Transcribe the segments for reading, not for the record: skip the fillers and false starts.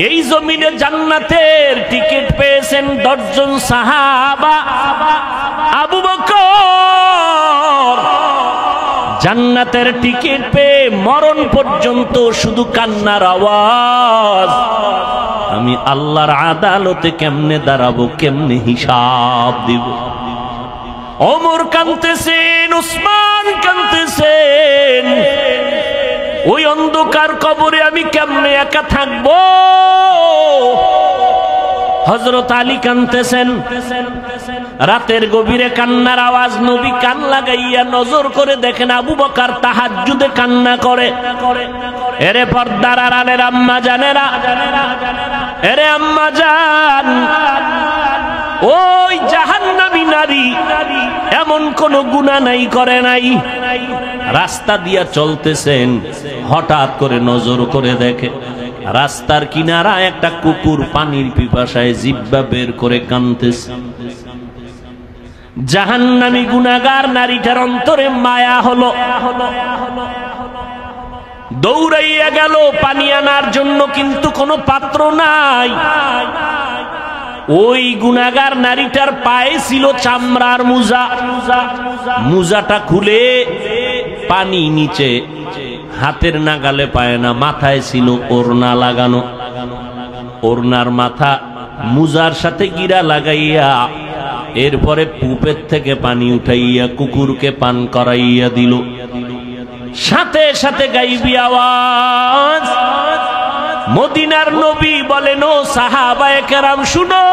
এই জমিনে জান্নাতের টিকিট পেয়েছেন 10 জন সাহাবা। আবু বকর জান্নাতের টিকিট পেয়ে মরণ পর্যন্ত শুধু কান্নার আওয়াজ। আমি আল্লাহর আদালতে কেমনে দাঁড়াবো, কেমনে হিসাব দিব। ওমর কাঁদতেছেন, উসমান কাঁদতেছেন, ওই অন্ধকার কবরে আমি কেমনে একা থাকবো। হযরত আলী কাঁদতেছেন, রাতের গভীরে কান্নার আওয়াজ। নবী কান লাগাইয়া নজর করে দেখেন আবু বকর তাহাজ্জুদে কান্না করে। এরে পর্দার আড়ালের আম্মা জানেরা, এরে আম্মা জান, ওই জাহান্নামী নারী এমন কোন গুনাহ নাই করে নাই। রাস্তা দিয়া চলতেছেন, হঠাৎ করে নজর করে দেখে রাস্তার কিনারা একটা কুকুর পানির পিপাসায় জিহ্বা বের করে কাঁদতেছে। জাহান্নামী গুনাহগার নারীটার অন্তরে মায়া হলো, দৌড়াইয়া গেল পানি আনার জন্য, কিন্তু কোনো পাত্র নাই। ওই গুনাহগার নারীটার পায়ে ছিল চামড়ার মোজা। মোজাটা খুলে পানি নিচে হাতের নাগালে পায় না, মাথায় ছিল ওড়না লাগানো। ওড়নার মাথা মুজার সাথে গিরা লাগাইয়া এরপরে পুপের থেকে পানি উঠাইয়া কুকুরকে পান করাইয়া দিল। সাথে সাথে গাইবি আওয়াজ, মদিনার নবী বলেন, ও সাহাবায়ে কেরাম শুনো,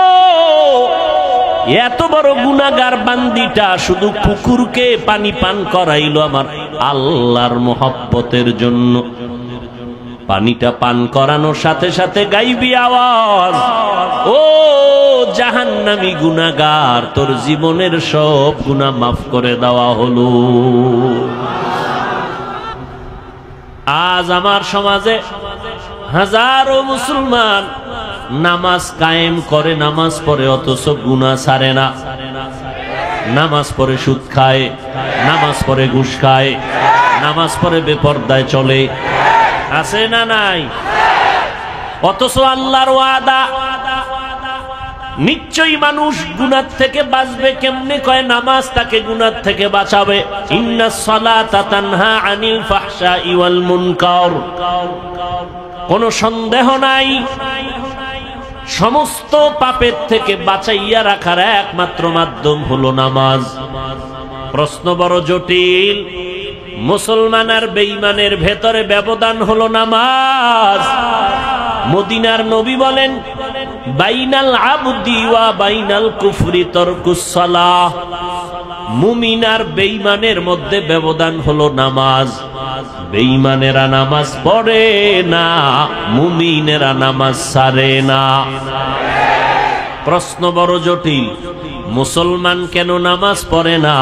এত বড় গুনাহগার বান্দিটা শুধু কুকুরকে পানি পান করাইলো আমার আল্লাহর মহব্বতের জন্য। পানিটা পান করানোর সাথে সাথে গাইবি আওয়াজ, ও জাহান্নামী গুনাহগার, তোর জীবনের সব গুনাহ মাফ করে দেওয়া হলো। আজ আমার সমাজে হাজারো মুসলমান নামাজ কায়েম করে, নামাজ পড়ে, অথচ গুনাহ ছাড়ে না। নামাজ পড়ে সুদ খায়, নামাজ পড়ে ঘুষ খায়, নামাজ পড়ে বেপরদায় চলে, আছে না নাই? অথচ আল্লাহর ওয়াদা, নিশ্চয়ই মানুষ গুনাহ থেকে বাঁচবে। কেমনে? কয় নামাজ তাকে গুনাহ থেকে বাঁচাবে। ইন্নাস সালাতা তানহা আনিল ফাহশাই ওয়াল মুনকার। কোনো সন্দেহ নাই, সমস্ত পাপের থেকে বাঁচাইয়া রাখার একমাত্র মাধ্যম হলো নামাজ। প্রশ্ন বড় জটিল। মুসলমান আর বেঈমানের ভেতরে ব্যবধান হলো নামাজ। মদিনার নবী বলেন, বাইনাল আবদি ওয়া বাইনাল কুফরি তারকুস সালাহ। মুমিন আর বেঈমানের মধ্যে ব্যবধান হলো নামাজ। বেঈমানেরা নামাজ পড়ে না, মুমিনেরা নামাজ ছাড়ে না। প্রশ্ন বড় জটিল। মুসলমান কেন নামাজ পড়ে না?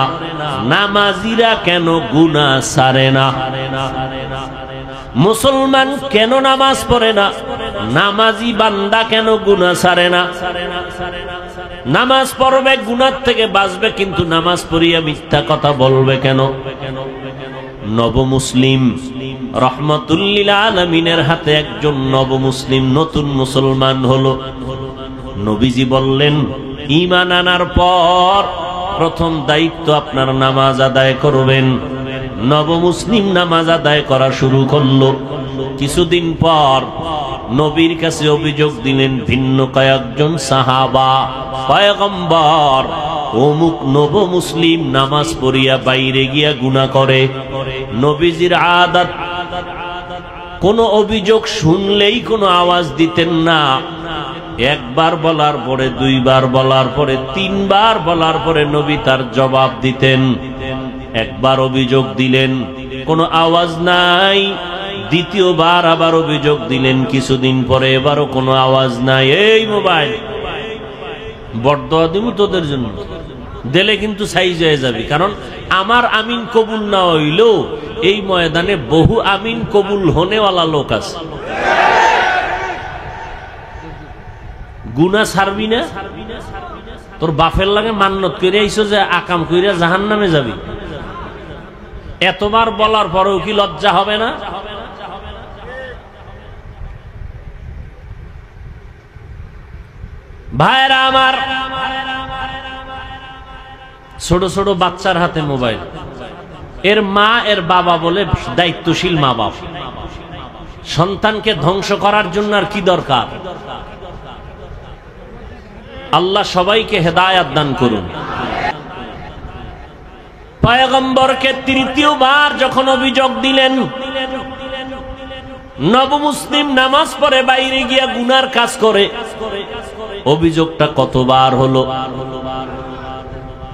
নামাজিরা কেন গুনাহ ছাড়ে না? মুসলমান কেন নামাজ পড়ে না? নামাজি বান্দা কেন গুনাহ ছাড়ে না? নামাজ পড়বে, গুনাহ থেকে বাঁচবে, কিন্তু নামাজ পড়িয়া মিথ্যা কথা বলবে কেন? নব মুসলিম রহমাতুল লিল আলামিনের হাতে একজন নব মুসলিম নতুন মুসলমান হলো। নবীজি বললেন, ঈমান আনার পর প্রথম দায়িত্ব আপনার নামাজ আদায় করবেন। নব মুসলিম নামাজ আদায় করা শুরু করলো। কিছুদিন পর নবীর কাছে অভিযোগ দিলেন ভিন্ন কয়েকজন সাহাবা, পয়গম্বর, অমুক নব মুসলিম নামাজ পড়িয়া বাইরে গিয়া গুনাহ করে। নবীজির আদত, কোন অভিযোগ শুনলেই কোনো আওয়াজ দিতেন না। একবার বলার পরে, দুইবার বলার পরে, তিনবার বলার পরে নবী তার জবাব দিতেন। একবার অভিযোগ দিলেন, কোনো আওয়াজ নাই। দ্বিতীয়বার আবার অভিযোগ দিলেন, কিছুদিন পরে এবারও কোনো আওয়াজ নাই। এই মোবাইল বরদোয়া দিব তোদের জন্য, দিলে কিন্তু সাইজ হয়ে যাবে। কারণ আমার আমিন কবুল না হইলেও এই ময়দানে বহু আমিন কবুল হনেওয়ালা লোক আছে। গুনাহ ছাড়বি না? তোর বাপের লাগে মান্নত করে আইছো যে আকাম কইরা জাহান্নামে যাবি, এতবার বলার পরেও কি লজ্জা হবে না? ভাইরা আমার, ছোট ছোট বাচ্চার হাতে মোবাইল, এর মা এর বাবা বলে দায়িত্বশীল মা বাপ সন্তানকে ধ্বংস করার জন্য আর কি দরকার? আল্লাহ সবাইকে হেদায়েত দান করুন। পয়গম্বরকে তৃতীয়বার যখন অভিযোগ দিলেন, নবমুসলিম নামাজ পড়ে বাইরে গিয়া গুনার কাজ করে, অভিযোগটা কতবার হলো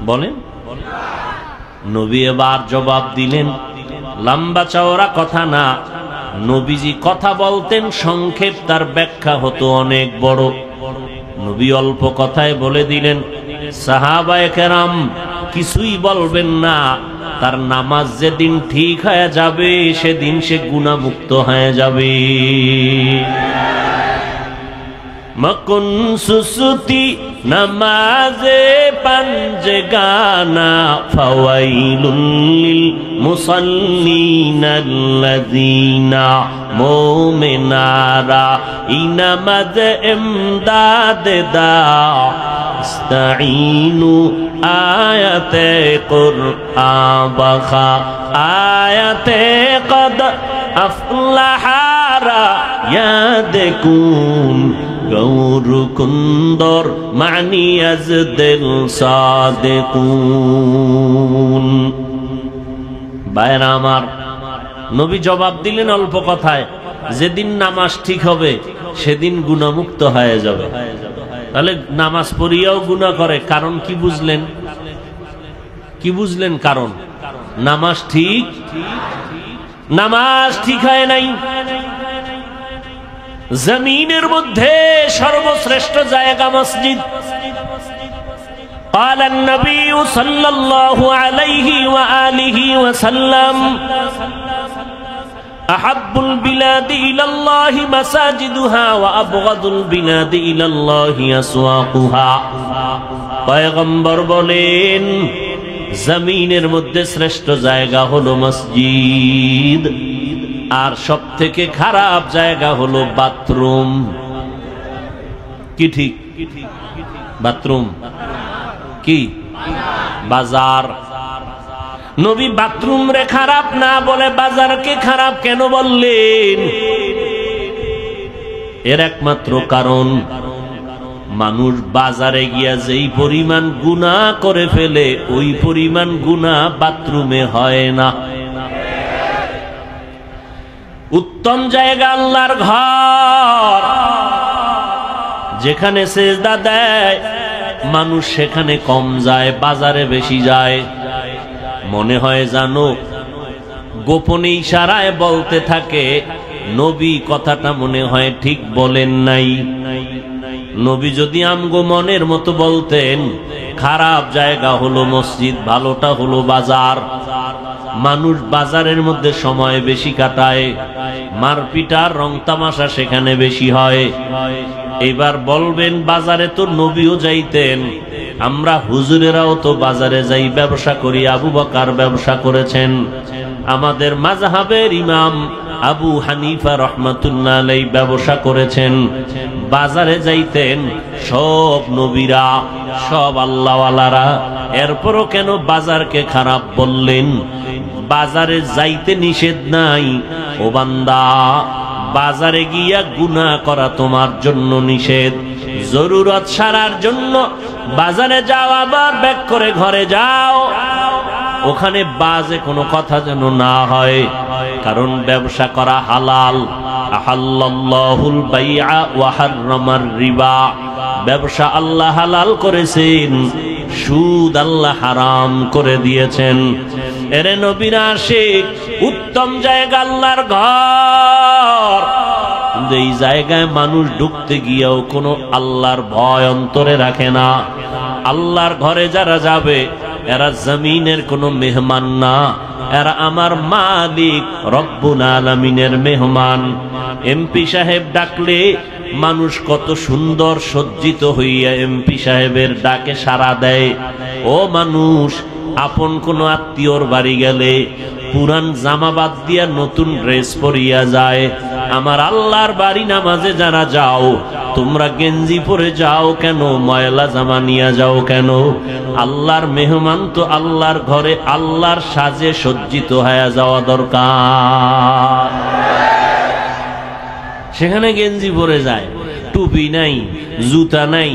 বলেন? নবী এবার জবাব দিলেন, লম্বা চওড়া কথা না, নবীজি কথা বলতেন সংক্ষেপ, তার ব্যাখ্যা হতো অনেক বড়। নবী অল্প কথায় বলে দিলেন, সাহাবায়ে কেরাম কিছুই বলবেন না, তার নামাজ যেদিন ঠিক হয়ে যাবে সেদিন সে গুনাহমুক্ত হয়ে যাবে। মকুন সুসুতি নামাজে পাঞ্জগানা ফাওয়াইলুল লিল মুসাল্লিনাল্লাযীনা মুমিনারা ইনামাজ ইমদাদ দা ইস্তাঈনু আয়াতে কুরআন বাখা আয়াতে কদ আফলাহারা ইয়াদকুন গৌর কুন্দর মানি আজ দিল সাদেকুন। ভাইরা আমার, নবী জবাব দিলেন অল্প কথায়, যেদিন নামাজ ঠিক হবে সেদিন গুনাহমুক্ত হয়ে যাবে। তাহলে নামাজ পড়িয়াও গুনাহ করে, কারণ কি বুঝলেন? কি বুঝলেন কারণ? নামাজ ঠিক হয় নাই। জমিনের মধ্যে সর্বশ্রেষ্ঠ জায়গা মসজিদ। قال النبي صلى الله عليه وآله وسلم أحب البلاد إلى الله مساجدها وأبغض البلاد إلى الله أسواقها। পয়গম্বর বলেন, জমিনের মধ্যে শ্রেষ্ঠ জায়গা হলো মসজিদ, আর সব থেকে খারাপ জায়গা হলো বাথরুম। কি ঠিক? বাথরুম কি? বাজার। নবী বাথরুম রে খারাপ না বলে বাজারকে খারাপ কেন বললেন? এর একমাত্র কারণ, মানুষ বাজারে গিয়া যেই পরিমাণ গুনাহ করে ফেলে ওই পরিমাণ গুনাহ বাথরুমে হয় না। উত্তম জায়গা আল্লাহর ঘর, যেখানে সেজদা দেয় মানুষ সেখানে কম যায়, বাজারে বেশি যায়। মনে হয় জানো, গোপনে ইশারায় বলতে থাকে, নবী কথাটা মনে হয় ঠিক বলেন নাই। নবী যদি আমগো মনের মতো বলতেন, খারাপ জায়গা হলো মসজিদ, ভালোটা হলো বাজার। মানুষ বাজারের মধ্যে সময় বেশি কাটায়, মারপিটার রং তামাশা সেখানে বেশি হয়। এবার বলবেন বাজারে তো নবীও যাইতেন, আমরা হুজুরেরাও তো বাজারে যাই, ব্যবসা করি। আবু বকর ব্যবসা করেছেন, আমাদের মাযহাবের ইমাম আবু হানিফা রাহমাতুল্লাহ আলাইহি ব্যবসা করেছেন, বাজারে যাইতেন সব নবীরা, সব আল্লাহওয়ালারা। এরপরও কেন বাজারকে খারাপ বললেন? বাজারে যাইতে নিষেধ নাই ও বান্দা, বাজারে গিয়া গুনাহ করা তোমার জন্য নিষেধ। জরুরত সারার জন্য বাজারে যাও, আবার ব্যাক করে ঘরে যাও, ওখানে বাজে কোনো কথা যেন না হয়, কারণ ব্যবসা করা হালাল। আহাল্লাল্লাহুল বাইআ ওয়া হাররামার রিবা, ব্যবসা আল্লাহ হালাল করেছেন, সুদ আল্লাহ হারাম করে দিয়েছেন। এরে নবীর আশিক, উত্তম জায়গা আল্লাহর ঘর, কিন্তু এই জায়গায় মানুষ ঢুকতে গিয়েও কোনো আল্লাহর ভয় অন্তরে রাখে না। আল্লাহর ঘরে যারা যাবে এরা জমিনের কোনো মেহমান না, এরা আমার মালিক রব্বুল আলামিনের মেহমান। এমপি সাহেব ডাকলে মানুষ কত সুন্দর সজ্জিত হইয়া এমপি সাহেবের ডাকে সাড়া দেয়। ও মানুষ, আপন কোন আত্মীয়র বাড়ি গেলে পুরান জামা বাদ দিয়া নতুন ড্রেস পরিয়া যায়, আমার আল্লাহর বাড়ি নামাজে যারা যাও তোমরা গেঞ্জি পরে যাও কেন, ময়লা জামা নিয়ে যাও কেন? আল্লাহর মেহমান তো আল্লাহর ঘরে আল্লাহর সাজে সজ্জিত হয়ে যাওয়া দরকার। সেখানে গেঞ্জি পরে যায়, টুপি নাই, জুতা নাই,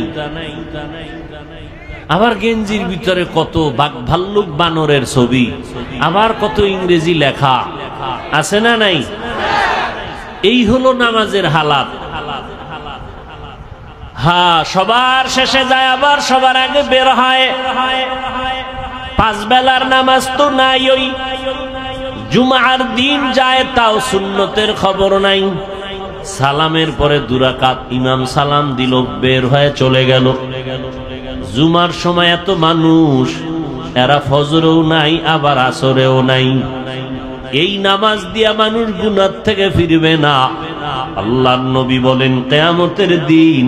আবার গেঞ্জির ভিতরে কত বাঘ ভাল্লুক বানরের ছবি, আবার কত ইংরেজি লেখা আছে না নাই? এই হলো নামাজের হালাত। হ্যাঁ, সবার শেষে যায় আবার সবার আগে বের হয়। 5 বেলার নামাজ তো নাই, ওই জুমার দিন যায় তাও সুন্নতের খবর নাই। সালামের পরে 2 রাকাত ইমাম সালাম দিল, বের হয়ে চলে গেল। জুমার সময় এত মানুষ, এরা ফজরেও নাই আবার আসরেও নাই। এই নামাজ দিয়া মানুষ গুনাহ থেকে ফিরবে না। আল্লাহর নবী বলেন কিয়ামতের দিন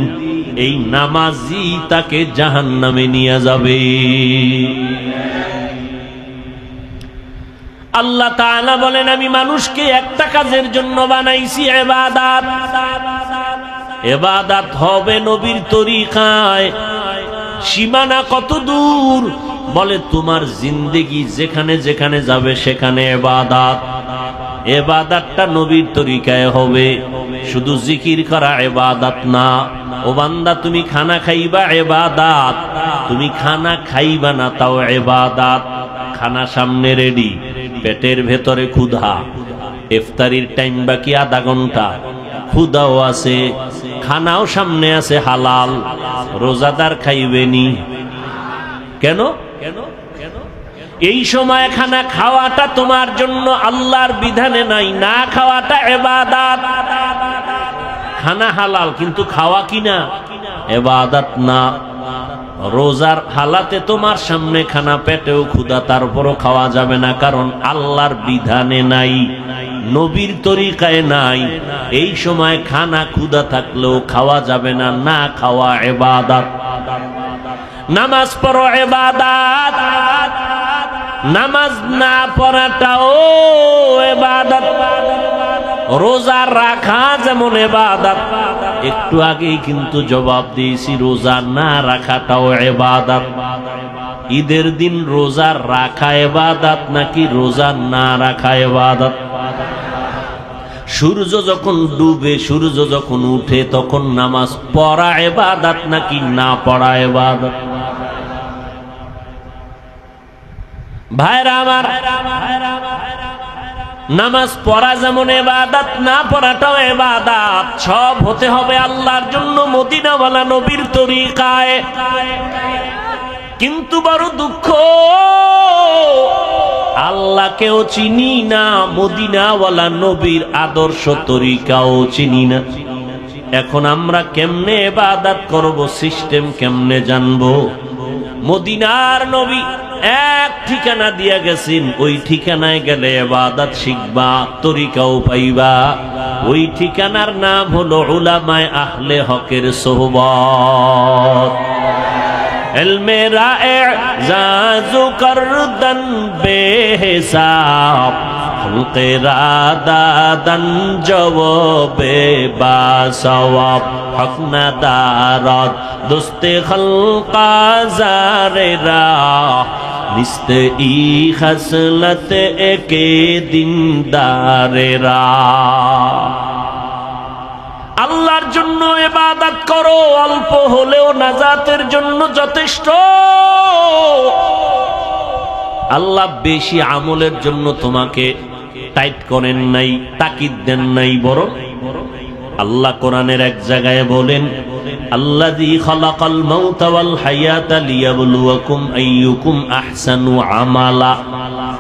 এই নামাজি তাকে জাহান্নামে নিয়ে যাবে। আল্লাহ তাআলা বলেন আমি মানুষকে একটা কাজের জন্য বানাইছি, ইবাদত। ইবাদত হবে নবীর তরিকায়। সীমানা কত দূর? বলে তোমার জিন্দেগি যেখানে যেখানে যাবে সেখানে ইবাদত। ইবাদতটা নবীর তরিকায় হবে, শুধু জিকির করা ইবাদত না। ও বান্দা, তুমি খানা খাইবা ইবাদত, তুমি খানা খাইবা না তাও ইবাদত। খানা সামনে রেডি, পেটের ভেতরে ক্ষুধা, ইফতারির টাইম বাকি আধা ঘন্টা, ক্ষুধাও আছে, খানাও সামনে আছে হালাল। রোজাদার খাইবেনি কেন? এই সময় খানা খাওয়াটা তোমার জন্য আল্লাহর বিধানে নাই, না খাওয়াটা ইবাদত। খানা হালাল কিন্তু খাওয়া কিনা ইবাদত না। রোজার হালাতে তোমার সামনে খানা, পেটেও ক্ষুধা, তারপরও খাওয়া যাবে না, কারণ আল্লাহর বিধানে নাই, নবীর তরিকায় নাই। এই সময় খানা ক্ষুধা থাকলেও খাওয়া যাবে না, না খাওয়া ইবাদত। নামাজ পড়ো ইবাদত, নামাজ না পড়াটাও ইবাদত। রোজা রাখা যেমন ইবাদত, একটু আগেই কিন্তু জবাব দিয়েছি রোজা না রাখাটাও ইবাদত। ঈদের দিন রোজা রাখা ইবাদত নাকি রোজা না রাখা ইবাদত? সূর্য যখন ডুবে, সূর্য যখন উঠে, তখন নামাজ পড়া ইবাদত নাকি না পড়া ইবাদত? ভাইরা আমার, নামাজ পড়া যেমন ইবাদত, না পড়াটাও ইবাদত। সব হতে হবে আল্লাহর জন্য, মদিনাওয়ালা নবীর তরিকায়। কিন্তু বড় দুঃখ, আল্লাহকেও চিনি না, মদিনাওয়ালা নবীর আদর্শ তরিকাও চিনি না। এখন আমরা কেমনে ইবাদত করব, সিস্টেম কেমনে জানবো? মদিনার নবী এক ঠিকানা দিয়া গেছেন, ওই ঠিকানায় গেলে ইবাদত শিখবা, তরিকাও পাইবা। ওই ঠিকানার নাম হলো উলামায়ে আহলে হকের সোহবত। ইলমে রায়ে জাজু করদন বেহিসাব, খলকে রাদাদন জওবে বাসওয়াব। হক না দারদ দোস্তে খলকা জারেরা, নিস্তে ই খসলত একে দিনদারেরা। আল্লাহর জন্য ইবাদত করো, অল্প হলেও নাজাতের জন্য যথেষ্ট। আল্লাহ বেশি আমলের জন্য তোমাকে টাইট করেন নাই, তাকিদ দেন নাই। বরং আল্লাহ কোরআনের এক জায়গায় বলেন, আল্লাযী খালাকাল মাউতা ওয়াল হায়াতা লিয়াবলুয়াকুম আইয়ুকুম আহসানু আমালা।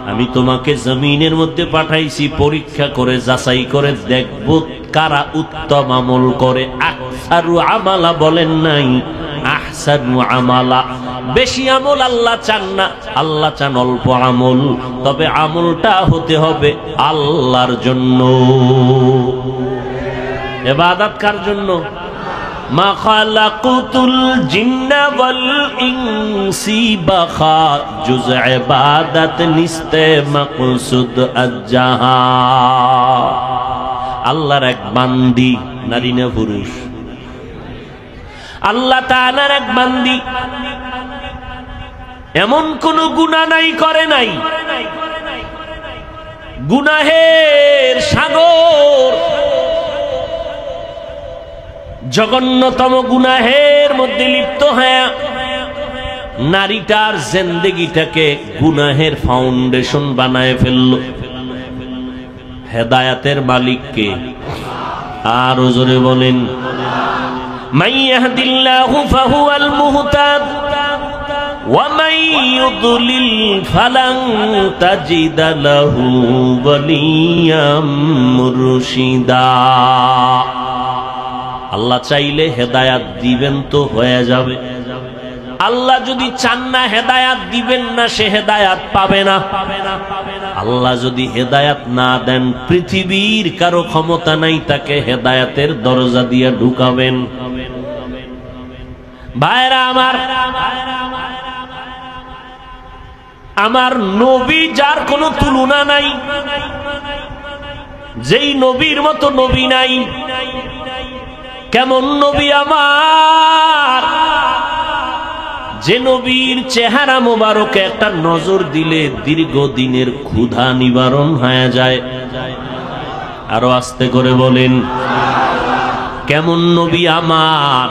আমি তোমাকে জমিনের মধ্যে পাঠাইছি পরীক্ষা করে, যাচাই করে দেখব কারা উত্তম আমল করে। আকসারু আমালা বলেন নাই, আহসানু আমালা। বেশি আমল আল্লাহ চান না, আল্লাহ চান অল্প আমল, তবে আমলটা হতে হবে আল্লাহর জন্য। ইবাদত কার জন্য? মা খালাকুতুল জিন্না ওয়াল ইনসি বাখা, জুজ ইবাদত নিস্তে মাকসুদ আজ্জাহা। আল্লাহর এক বান্দি, নারী না পুরুষ? আল্লাহ তাআলার এক বান্দি, এমন কোন গুনাহ নাই করে নাই, গুনাহের সাগর, জঘন্যতম গুনাহের মধ্যে লিপ্ত হয়ে নারীটার জিন্দেগিটাকে গুনাহের ফাউন্ডেশন বানায় ফেলল। হেদায়েতের মালিককে আর জোরে বলেন, মান ইয়াহদিল্লাহু ফাহুয়াল মুহতাদ ওয়া মান ইউদ্লিল ফালান তাজিদা লাহু ওয়ালিয়াম মুরশিদা। আল্লাহ চাইলে হেদায়াত দিবেন তো হয়ে যাবে, আল্লাহ যদি চান না হেদায়াত দিবেন না, সে হেদায়াত পাবে না। আল্লাহ যদি হেদায়াত না দেন, পৃথিবীর কারো ক্ষমতা নাই তাকে হেদায়াতের দরজা দিয়ে ঢুকাবেন। ভাইরা আমার, আমার নবী যার কোনো তুলনা নাই, যেই নবীর মতো নবী নাই। কেমন নবী আমার, যে নবীর চেহারা মোবারকে একটা নজর দিলে দীর্ঘদিনের ক্ষুধা নিবারণ হয়ে যায়। আরো আস্তে করে বলেন, কেমন নবী আমার।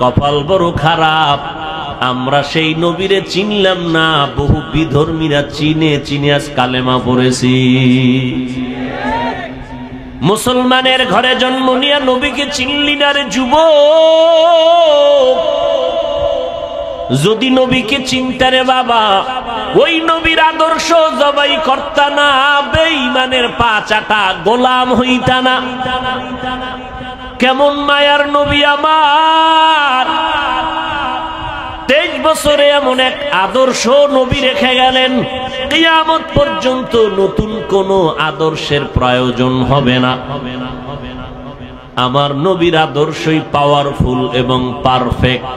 কপাল বড় খারাপ, আমরা সেই নবীরে চিনলাম না, বহু বিধর্মীরা চিনে চিনে আজ কালেমা পড়েছি। মুসলমানের ঘরে জন্ম নিয়ে নবীকে চিনলি না রে যুবক। যদি নবীকে চিনতে রে বাবা, ওই নবীর আদর্শ জবাই করতা না, বেঈমানের পা চাটা গোলাম হইতা না। কেমন মায়ার নবী আমার, 23 বছরে এমন এক আদর্শ নবী রেখে গেলেন, কিয়ামত পর্যন্ত নতুন কোন আদর্শের প্রয়োজন হবে না। আমার নবীর আদর্শই পাওয়ারফুল এবং পারফেক্ট,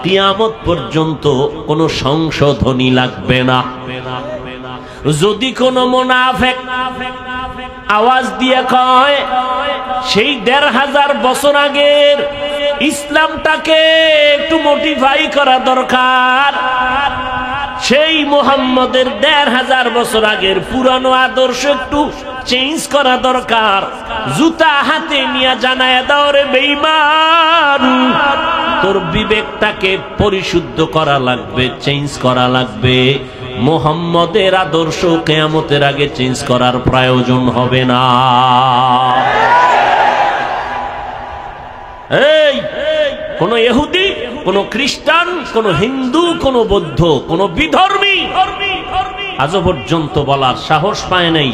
কিয়ামত পর্যন্ত কোনো সংশোধনী লাগবে না। যদি কোনো মুনাফিক আওয়াজ দিয়ে কয় সেই 1500 বছর আগের ইসলামটাকে একটু মডিফাই করা দরকার, সেই মুহাম্মদের 1500 বছর আগের পুরানো আদর্শ একটু চেঞ্জ করা দরকার, জুতা হাতে নিয়ে জানায় দাও রে বেঈমান, তোর বিবেকটাকে পরিশুদ্ধ করা লাগবে, চেঞ্জ করা লাগবে। মুহাম্মদের আদর্শ কিয়ামতের আগে চেঞ্জ করার প্রয়োজন হবে না। এই কোন ইহুদি, কোন খ্রিস্টান, কোন হিন্দু, কোন বৌদ্ধ, কোন বিধর্মী আজও পর্যন্ত বলার সাহস পায় নাই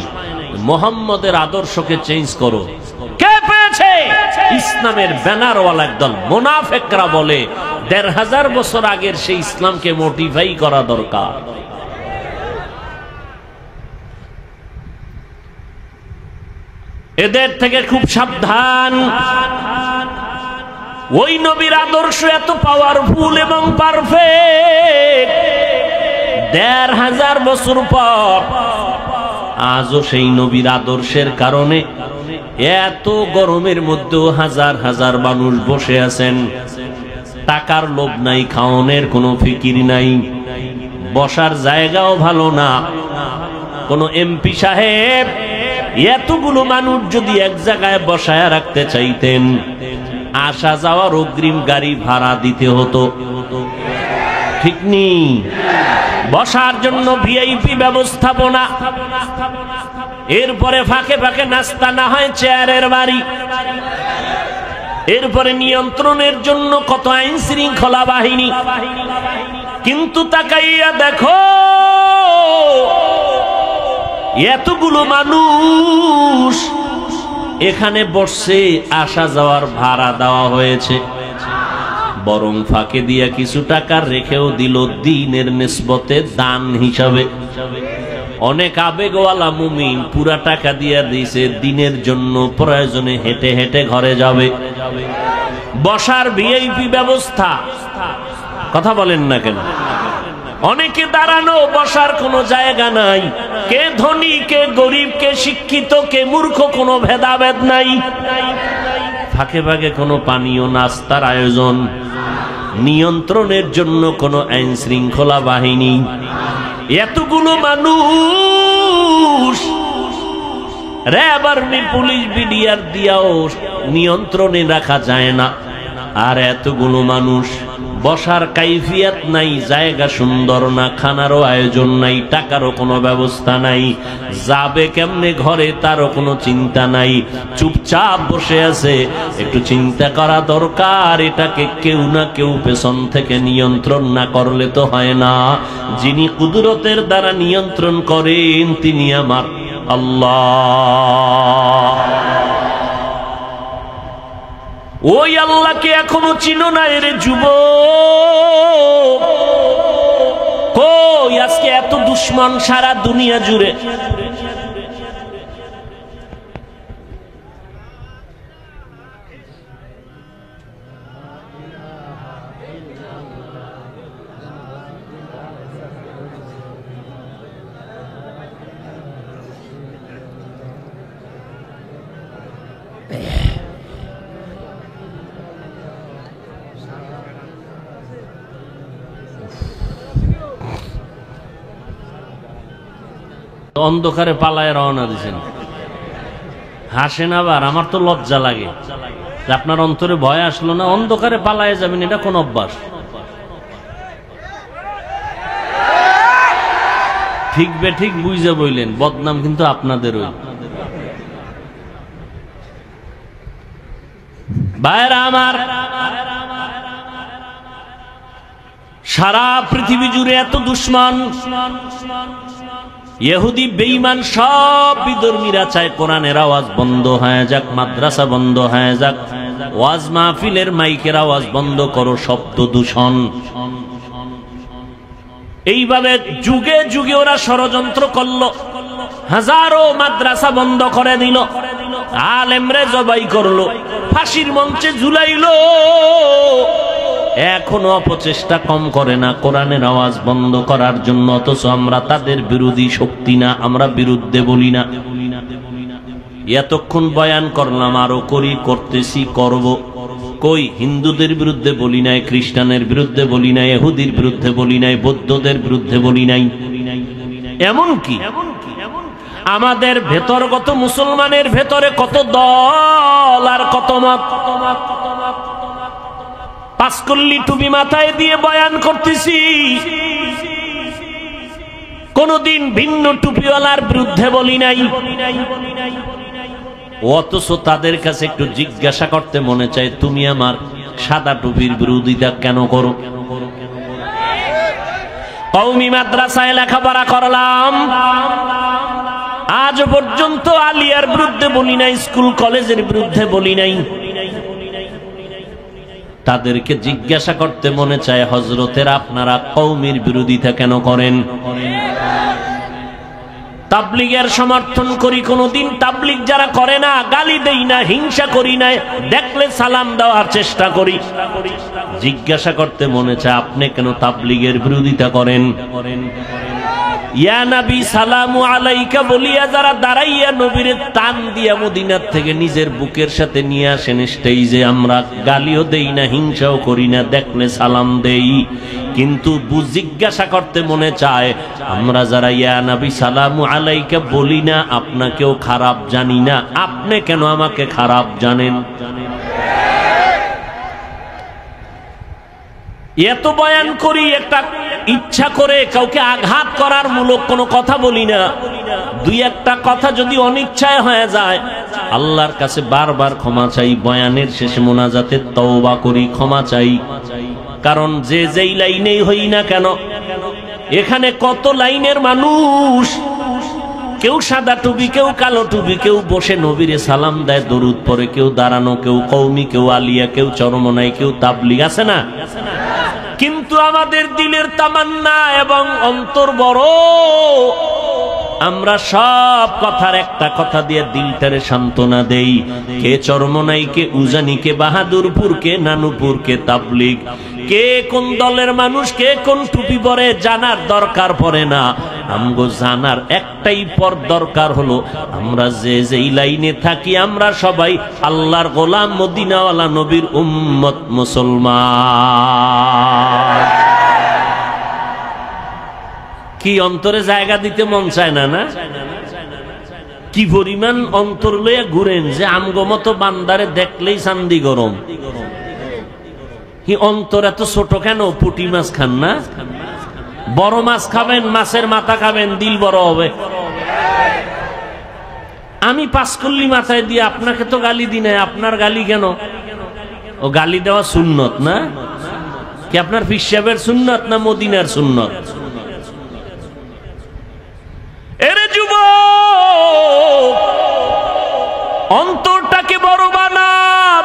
মুহাম্মদের আদর্শকে চেঞ্জ করো। কে পেয়েছে? ইসলামের ব্যানারওয়ালা একদল মুনাফিকরা বলে 1500 বছর আগের সেই ইসলামকে মডিফাই করা দরকার। এদের থেকে খুব সাবধান। ওই নবীর আদর্শ এত পাওয়ারফুল এবং পারফেক্ট, 1500 বছর পর আজও সেই নবীর আদর্শের কারণে এত গরমের মধ্যেও হাজার হাজার মানুষ বসে আছেন। টাকার লোভ নাই, খাওয়ানোর কোনো ফিকির নাই, বসার জায়গাও ভালো না। কোন এমপি সাহেব এতগুলো মানুষ যদি এক জায়গায় বসায় রাখতে চাইতেন, আসা যাওয়ার অগ্রিম গাড়ি ভাড়া দিতে হতো, ঠিক নেই? বসার জন্য ভিআইপি ব্যবস্থাপনা, এরপরে ফাঁকে ফাঁকে নাস্তা, না হয় চেয়ারের বাড়ি, এরপরে নিয়ন্ত্রণের জন্য কত আইন শৃঙ্খলা বাহিনী। কিন্তু তাকাইয়া দেখো এতগুলো মানুষ এখানে বসছে, আসা যাওয়ার ভাড়া দেওয়া হয়েছে, বরং ফাঁকে দিয়া কিছু টাকা রেখেও দিল দ্বীনের নিসবতে দান হিসাবে। অনেক আবেগওয়ালা মুমিন পুরা টাকা দিয়া দিয়েছে দ্বীনের জন্য, প্রয়োজনে হেঁটে হেঁটে ঘরে যাবে। বসার ভিআইপি ব্যবস্থা, কথা বলেন না কেন? অনেকে দাঁড়ানো বসার কোনো জায়গা নাই, কে ধনী কে গরিব, কে শিক্ষিত কে মূর্খ, কোনো ভেদাভেদ নাই। ফাঁকে ফাঁকে কোনো পানীয় নাস্তার আয়োজন, নিয়ন্ত্রণের জন্য কোনো আইন শৃঙ্খলা বাহিনী। এতগুলো মানুষ র্যাব, আর্মি, পুলিশ, বিডিআর দিয়াও নিয়ন্ত্রণে রাখা যায় না। আর এতগুলো মানুষ, বসার কাইফিয়াত নাই, জায়গা সুন্দর না, খানারও আয়োজন নাই, টাকারও কোনো ব্যবস্থা নাই, যাবে কেমনে ঘরে তারও কোনো চিন্তা নাই, চুপচাপ বসে আছে। একটু চিন্তা করা দরকার, এটাকে কেউ না কেউ পেছন থেকে নিয়ন্ত্রণ না করলে তো হয় না। যিনি কুদরতের দ্বারা নিয়ন্ত্রণ করেন তিনি আমার আল্লাহ। ওই আল্লাহকে এখনো চিনো না রে যুবক? কই আজকে এত দুশ্মন সারা দুনিয়া জুড়ে? অন্ধকারে পালায় রওনা দিয়েছেন, হাসেন আবার। আমার তো লজ্জা লাগে। আপনার অন্তরে ভয় আসলো না? অন্ধকারে পালায় যাবেন, এটা কোন অভ্যাস? ঠিক বে ঠিক বুঝে বইলেন, বদনাম কিন্তু আপনাদেরই। ভাইরা আমার, সারা পৃথিবী জুড়ে এত দুশ্মন, ইহুদি বেঈমান সব বিধর্মীরা চায় কোরআনের আওয়াজ বন্ধ হয়ে যাক, মাদ্রাসা বন্ধ হয়ে যাক, ওয়াজ মাহফিলের মাইকের আওয়াজ বন্ধ করো, শব্দ দূষণ। এইভাবে যুগে যুগে ওরা ষড়যন্ত্র করলো, হাজারো মাদ্রাসা বন্ধ করে দিল, আলেমরে জবাই করলো, ফাঁসির মঞ্চে ঝুলাইলো। এখনো অপচেষ্টা কম করে না কোরআনের আওয়াজ বন্ধ করার জন্য। অথচ আমরা তাদের বিরোধী শক্তি না, আমরা বিরুদ্ধে বলি না। এতক্ষণ বয়ান করলাম, আরো করি, করতেছি, করব। কই হিন্দুদের বিরুদ্ধে বলি নাই, খ্রিস্টানের বিরুদ্ধে বলি নাই, ইহুদির বিরুদ্ধে বলি নাই, বৌদ্ধদের বিরুদ্ধে বলি নাই। এমনকি আমাদের ভেতরগত মুসলমানের ভেতরে কত দল আর কত মত। পাঁচকল্লি টুপি মাথায় দিয়ে বয়ান করতেছি, কোনদিন ভিন্ন টুপিওয়ালার বিরুদ্ধে বলি নাই। অথচ তাদের কাছে একটু জিজ্ঞাসা করতে মনে চায়, তুমি আমার সাদা টুপির বিরোধিতা কেন করো? কওমি মাদ্রাসায় লেখাপড়া করলাম, আজ পর্যন্ত আলিয়ার বিরুদ্ধে বলি নাই, স্কুল কলেজের বিরুদ্ধে বলি নাই। তাদেরকে জিজ্ঞাসা করতে মনে চায়, হযরতের আপনারা কওমির বিরোধিতা কেন করেন? তাবলীগের সমর্থন করি, কোনদিন তাবলীগ যারা করে না গালি দেই না, হিংসা করি না, দেখলে সালাম দেওয়ার চেষ্টা করি। জিজ্ঞাসা করতে মনে চায়, আপনি কেন তাবলীগের বিরোধিতা করেন? ইয়া নবী সালামু আলাইকা বলিয়া যারা দাঁড়াইয়া নবীরে টান দিয়া মদিনার থেকে নিজের বুকের সাথে নিয়ে আসেন স্টেজে, আমরা গালিও দেই না, হিংসাও করি না, দেখলে সালাম দেই। কিন্তু জিজ্ঞাসা করতে মনে চায়, আমরা যারা ইয়া নবী সালামু আলাইকা বলি না, আপনাকেও খারাপ জানি না, আপনি কেন আমাকে খারাপ জানেন? এত বয়ান করি, একটা ইচ্ছা করে কাউকে আঘাত করার মূলক কোনো কথা বলি না। দুই একটা কথা যদি অনিচ্ছায় হয়ে যায়, আল্লাহর কাছে বারবার ক্ষমা চাই। বয়ানের শেষে মোনাজাতে তওবা করি, ক্ষমা চাই। কারণ যে যেই লাইনেই হই না কেন, এখানে কত লাইনের মানুষ, কেউ সাদা টুপি, কেউ কালো টুপি, কেউ বসে নবীরে সালাম দেয়, দরুদ পড়ে, কেউ দাঁড়ানো, কেউ কওমি, কেউ আলিয়া, কেউ চরমনাই, কেউ তাবলীগ, আছে না? কিন্তু আমাদের দিলের তামান্না এবং অন্তর বড় আমরা সব কথার একটা কথা দিয়ে দিলটারে সান্ত্বনা দেই। কে চরমনাই, কে উজানি, কে বাহাদুরপুর, কে নানুপুর, কে তাবলিগ, কে কোন দলের মানুষ, কে কোন টুপি পরে জানার দরকার পড়ে না। আমগো জানার একটাই পর দরকার হলো, আমরা যে যেই লাইনে থাকি আমরা সবাই আল্লাহর গোলাম, মদিনাওয়ালা নবীর উম্মত, মুসলমান। কি অন্তরে জায়গা দিতে মন চায় না? না, কি পরিমাণ অন্তর লইয়া ঘুরেন যে আমগো মতো বান্দারে দেখলেই চান্দি গরম। কি অন্তর এত ছোট কেন? পুঁটি মাছ খান না? বড় মাছ খাবেন, মাছের মাথা খাবেন, দিল বড় হবে। আমি পাঁচকল্লি মাথায় দিয়ে আপনাকে তো গালি দিই না, আপনার গালি কেন? ও গালি দেওয়া সুন্নত না? কি আপনার পীর সাহেবের সুন্নত না মদিনার সুন্নত? এরে যুবক, অন্তরটাকে বড় বানা,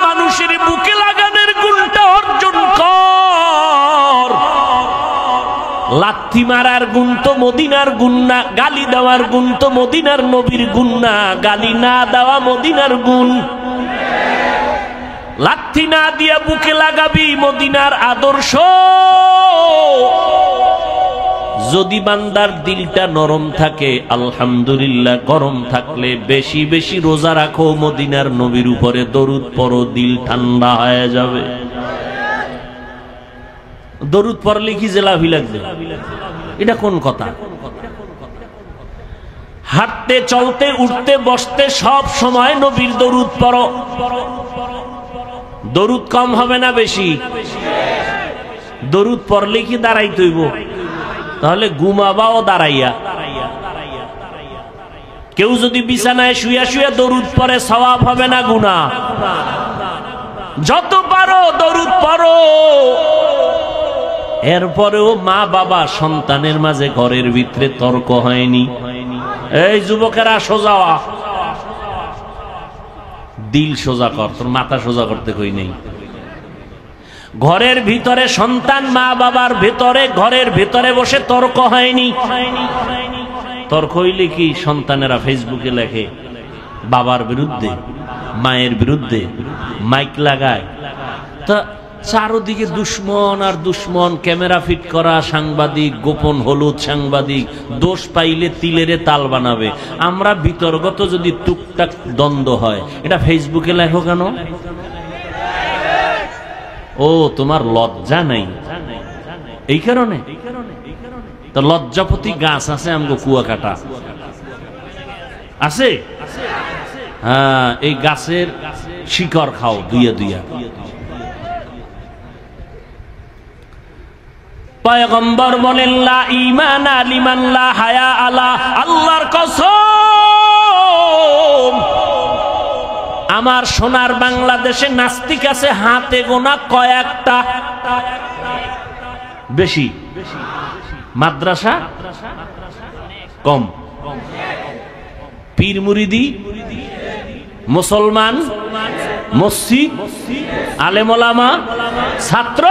মানুষের বুকে লাগানোর গুণটা অর্জন কর। লাথি মারার গুণ তো মদিনার গুণ না, গালি দেওয়ার গুণ তো মদিনার নবীর গুণ না, গালি না দেওয়া মদিনার গুণ। লাথি না দিয়া বুকে লাগাবি মদিনার আদর্শ। যদি বান্দার দিলটা নরম থাকে, আলহামদুলিল্লাহ। গরম থাকলে বেশি বেশি রোজা রাখো, মদিনার নবীর উপরে দরুদ পড়ো, দিল ঠান্ডা হয়ে যাবে। দরুদ পড়লে কি জেলাভি লাগবে? এটা কোন কথা? হাঁটতে, চলতে, উঠতে, বসতে সব সময় নবীর দরুদ পড়ো। দরুদ কম হবে না বেশি? দরুদ পড়লে কি দাঁড়াইতে হইব? তাহলে ঘুমাবাও দাঁড়াইয়া। কেউ যদি বিছানায় শুয়া শুয়া দরুদ পড়ে সওয়াব হবে না গুনাহ? যত পারো দরুদ পড়ো। এরপরেও মা বাবা সন্তানের মাঝে ঘরের ভিতরে তর্ক হয়নি। এই যুবকেরা সোজা হ, দিল সোজা কর, তোর মাথা সোজা করতে কই নেই। ঘরের ভিতরে সন্তান মা বাবার ভেতরে, ঘরের ভেতরে বসে তর্ক হয়নি। তর্ক হইলে কি? সন্তানেরা ফেসবুকে লেখে বাবার বিরুদ্ধে, মায়ের বিরুদ্ধে, মাইক লাগায়। তা চারদিকে দুশ্মন আর দুশ্মন, ক্যামেরা ফিট করা সাংবাদিক, গোপন হলুদ সাংবাদিক, দোষ পাইলে তিলেরে তাল বানাবে। আমরা বিতর্কত যদি টুকটাক দ্বন্দ্ব হয়, এটা ফেসবুকে লেখো কেন? ও, তোমার লজ্জা নাই এই কারণে? তো লজ্জাপতি গাছ আছে আমগো কুয়াকাটা আছে, হ্যাঁ, এই গাছের শিকড় খাও দুইয়া দুইয়া। পয়গম্বর বলেন লা ঈমানা লিমান লা হায়া আলা। আল্লাহর কসম, আমার সোনার বাংলাদেশে নাস্তিক আছে হাতে গোনা কয়েকটা, বেশি। মাদ্রাসা কম। পীর মুরিদি, মুসলমান, মসজিদ, আলেম ওলামা, ছাত্র।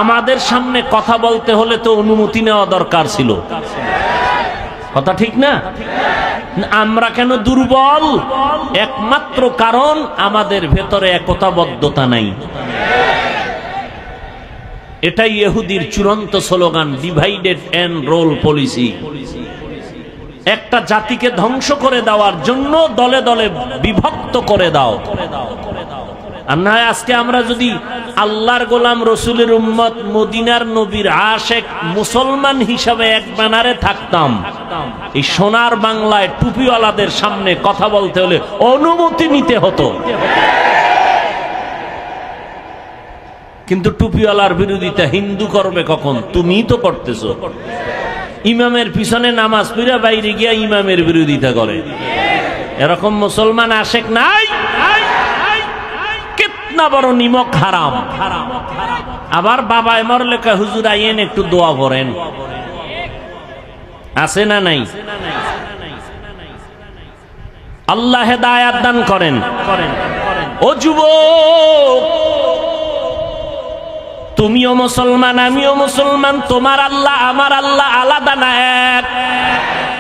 আমাদের সামনে কথা বলতে হলে তো অনুমতি নেওয়া দরকার ছিল। কথা ঠিক না? আমরা কেন দুর্বল? একমাত্র কারণ আমাদের ভেতরে একতাবদ্ধতা নাই। এটাই ইহুদির চূড়ান্ত slogan, divided and rule policy. একটা জাতিকে ধ্বংস করে দেওয়ার জন্য দলে দলে বিভক্ত করে দাও। আর না, আজকে আমরা যদি আল্লাহর গোলাম, রসুলের উম্মত, মদিনার নবীর আশেক মুসলমান হিসাবে এক ব্যানারে থাকতাম, এই সোনার বাংলায় টুপিওয়ালাদের সামনে কথা বলতে হলে অনুমতি নিতে হতো। কিন্তু টুপিওয়ালার বিরোধিতা হিন্দু করবে কখন? তুমিই তো করতেছো। ইমামের পিছনে নামাজ পড়া বাইরে গিয়া ইমামের বিরোধিতা করে, এরকম মুসলমান আশেক নাই। কিতনা বড় নিমক হারাম। আবার বাবা এমর লেখা হুজুর আইয়েন একটু দোয়া করেন, আছে না নাই? আল্লাহ হেদায়েত দান করেন। ও যুবক, তুমিও মুসলমান, আমিও মুসলমান। তোমার আল্লাহ আমার আল্লাহ আলাদা না এক।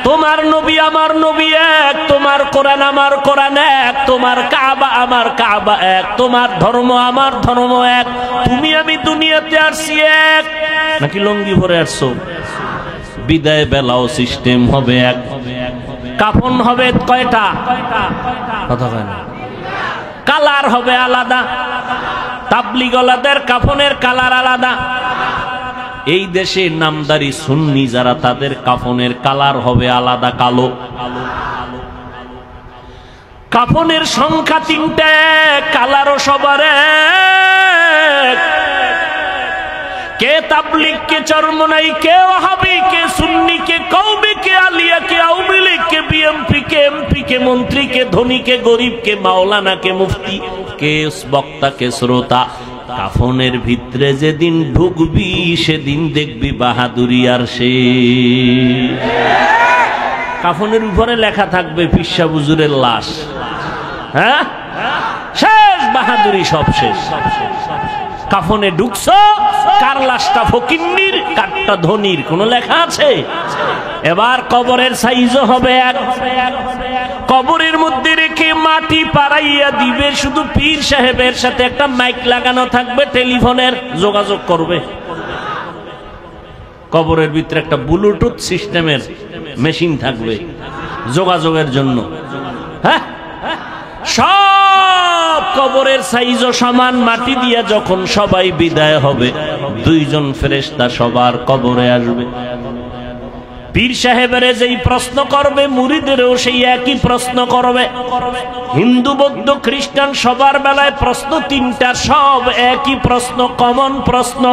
তোমার নবী আমার নবী এক, তোমার কোরআন আমার কোরআন এক, তোমার কাবা আমার কাবা এক, তোমার ধর্ম আমার ধর্ম এক, তুমি আমি দুনিয়াতে আসছি এক। নাকি লঙ্গি ভরে আসছো? বিদায় বেলাও সিস্টেম হবে এক। কাফন হবে কয়টা? কথা কয় না। কালার হবে আলাদা। তাবলিগলাদের কাফনের কালার আলাদা। এই দেশে নামদারি সুন্নি যারা, তাদের কাফনের কালার হবে আলাদা, কালো। কাফনের সংখ্যা 3টে, কালারও সবার এক। কে তাবলিগ, কে চরমনাই, কে ওয়াহাবি, কে সুন্নি, কে কওমি, কে আলিয়া, কে আওয়ামী লীগ, কে বিএমপি, কে এমপি, কে মন্ত্রী, কে ধনী, কে গরিব, কে মাওলানা, কে মুফতি, কে বক্তা, কে শ্রোতা। কাফনের ভিতরে যেদিন ঢুকবি সেদিন দেখবি বাহাদুরি আর সে। কাফনের উপরে লেখা থাকবে পিসা হুজুরের লাশ। হ্যাঁ, শেষ বাহাদুরি, সব শেষ। কাফনে ঢুকছো, কার লাশটা ফকিন্নির, কারটা ধনির, কোন লেখা আছে? এবার কবরের সাইজও হবে এক। কবরের মধ্যে রেখে মাটি পাড়াইয়া দিবে, শুধু পীর সাহেবের সাথে একটা মাইক লাগানো থাকবে, টেলিফোনের যোগাযোগ করবে। কবরের ভিতরে একটা ব্লুটুথ সিস্টেমের মেশিন থাকবে যোগাযোগের জন্য। হ্যাঁ, সব কবরের সাইজও সমান। মাটি দিয়া যখন সবাই বিদায় হবে, 2 জন ফেরেশতা সবার কবরে আসবে। পীর সাহেবেরে যেই প্রশ্ন করবে, মুরিদেরও সেই একই প্রশ্ন করবে। হিন্দু বৌদ্ধ খ্রিস্টান সবার বেলায় প্রশ্ন 3টা, সব একই প্রশ্ন, কমন প্রশ্ন।